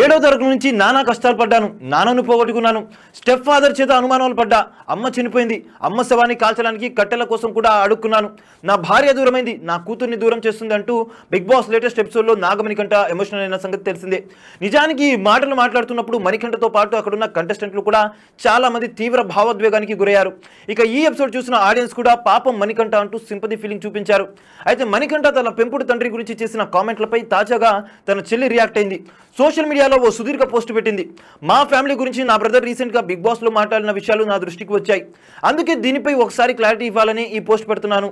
ఏడో తరగతి నుంచి నానా కష్టాలు పడ్డాను, నాన్నను పోగొట్టుకున్నాను. స్టెప్ ఫాదర్ చేత అనుమానాలు పడ్డా. అమ్మ చనిపోయింది. అమ్మ శవాన్ని కాల్చడానికి కట్టెల కోసం కూడా అడుక్కున్నాను. నా భార్య దూరమైంది, నా కూతుర్ని దూరం చేస్తుంది అంటూ బిగ్ బాస్ లేటెస్ట్ ఎపిసోడ్లో నాగమణికంఠ ఎమోషనల్ అయిన సంగతి తెలిసిందే. నిజానికి ఈ మాటలు మాట్లాడుతున్నప్పుడు మణికంఠతో పాటు అక్కడున్న కంటెస్టెంట్లు కూడా చాలా మంది తీవ్ర భావోద్వేగానికి గురయ్యారు. ఇక ఈ ఎపిసోడ్ చూసిన ఆడియన్స్ కూడా పాపం మణికంఠ అంటూ సింపతి ఫీలింగ్ చూపించారు. అయితే మణికంఠ తన పెంపుడు తండ్రి గురించి చేసిన కామెంట్లపై తాజాగా తన చెల్లి రియాక్ట్ అయింది. సోషల్ మీడియాలో ఓ సుదీర్ఘ పోస్ట్ పెట్టింది. మా ఫ్యామిలీ గురించి నా బ్రదర్ రీసెంట్గా బిగ్ బాస్లో మాట్లాడిన విషయాలు నా దృష్టికి వచ్చాయి. అందుకే దీనిపై ఒకసారి క్లారిటీ ఇవ్వాలని ఈ పోస్ట్ పెడుతున్నాను.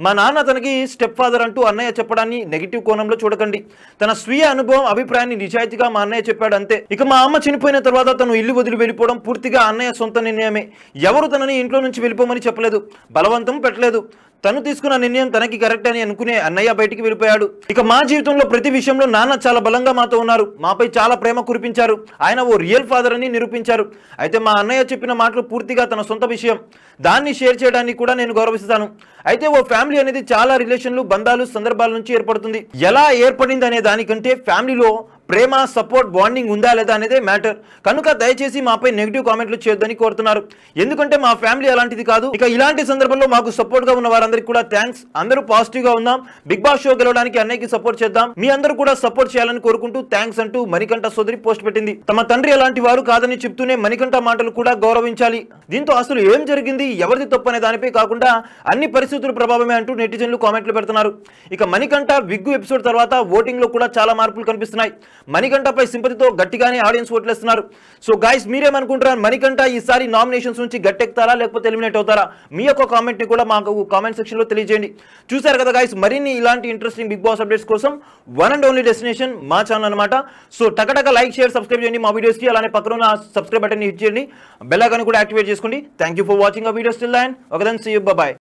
మా నాన్న తనకి స్టెప్ ఫాదర్ అంటూ అన్నయ్య చెప్పడాన్ని నెగిటివ్ కోణంలో చూడకండి. తన స్వీయ అనుభవం అభిప్రాయాన్ని నిజాయితీగా మా అన్నయ్య చెప్పాడు అంతే. ఇక మా అమ్మ చనిపోయిన తర్వాత తను ఇల్లు వదిలి వెళ్ళిపోవడం పూర్తిగా అన్నయ్య సొంత నిర్ణయమే. ఎవరు తనని ఇంట్లో నుంచి వెళ్ళిపోమని చెప్పలేదు, బలవంతం పెట్టలేదు. తను తీసుకున్న నిర్ణయం తనకి కరెక్ట్ అని అనుకునే అన్నయ్య బయటికి వెళ్ళిపోయాడు. ఇక మా జీవితంలో ప్రతి విషయంలో నాన్న చాలా బలంగా మాతో ఉన్నారు. మాపై చాలా ప్రేమ కురిపించారు. ఆయన ఓ రియల్ ఫాదర్ అని నిరూపించారు. అయితే మా అన్నయ్య చెప్పిన మాటలు పూర్తిగా తన సొంత విషయం. దాన్ని షేర్ చేయడానికి కూడా నేను గౌరవిస్తాను. అయితే ఓ ఫ్యామిలీ అనేది చాలా రిలేషన్లు, బంధాలు, సందర్భాల నుంచి ఏర్పడుతుంది. ఎలా ఏర్పడింది అనే దానికంటే ఫ్యామిలీలో ప్రేమ, సపోర్ట్, బాండింగ్ ఉందా లేదా అనేదే మ్యాటర్. కనుక దయచేసి మాపై నెగిటివ్ కామెంట్లు చేయొద్దని కోరుతున్నారు. ఎందుకంటే మా ఫ్యామిలీ అలాంటిది కాదు. ఇక ఇలాంటి సందర్భంలో మాకు సపోర్ట్ గా ఉన్న వారందరికీ కూడా థ్యాంక్స్. అందరూ పాజిటివ్ గా ఉందాం. బిగ్ బాస్ షో గెలవడానికి అన్నయ్యకి సపోర్ట్ చేద్దాం. మీ అందరూ కూడా సపోర్ట్ చేయాలని కోరుకుంటూ థ్యాంక్స్ అంటూ మణికంఠ సోదరి పోస్ట్ పెట్టింది. తమ తండ్రి అలాంటి వారు కాదని చెప్తూనే మణికంఠ మాటలు కూడా గౌరవించాలి. దీంతో అసలు ఏం జరిగింది, ఎవరిది తప్పు అనే దానిపై కాకుండా అన్ని పరిస్థితుల ప్రభావమే అంటూ నెటిజన్లు కామెంట్లు పెడుతున్నారు. ఇక మణికంఠ విగ్గు ఎపిసోడ్ తర్వాత ఓటింగ్ లో కూడా చాలా మార్పులు కనిపిస్తున్నాయి. మణికంఠపై సింపతితో గట్టిగానే ఆడియన్స్ ఓట్లేస్తున్నారు. సో గైస్, మీరేమనుకుంటున్నారు? మణికంఠ ఈసారి నామినేషన్స్ నుంచి గట్టెక్కుతారా లేకపోతే ఎలిమినేట్ అవుతారా? మీ యొక్క కామెంట్ ని కూడా మాకు కామెంట్ సెక్షన్ లో తెలియజేయండి. చూసారు కదా గైస్, మరిన్ని ఇలాంటి ఇంట్రెస్టింగ్ బిగ్ బాస్ అప్డేట్స్ కోసం వన్ అండ్ ఓన్లీ డెస్టినేషన్ మా ఛానల్ అనమాట. సో టకటక లైక్, షేర్, సబ్స్క్రైబ్ చేయండి మా వీడియోస్ కి. అలానే పక్కన ఉన్న సబ్స్క్రైబ్ బటన్ హిట్ చేయండి, బెల్ ఐకాన్ కూడా యాక్టివేట్ చేసుకోండి. Thank you for watching our videos till then. Okay then, see you, bye by.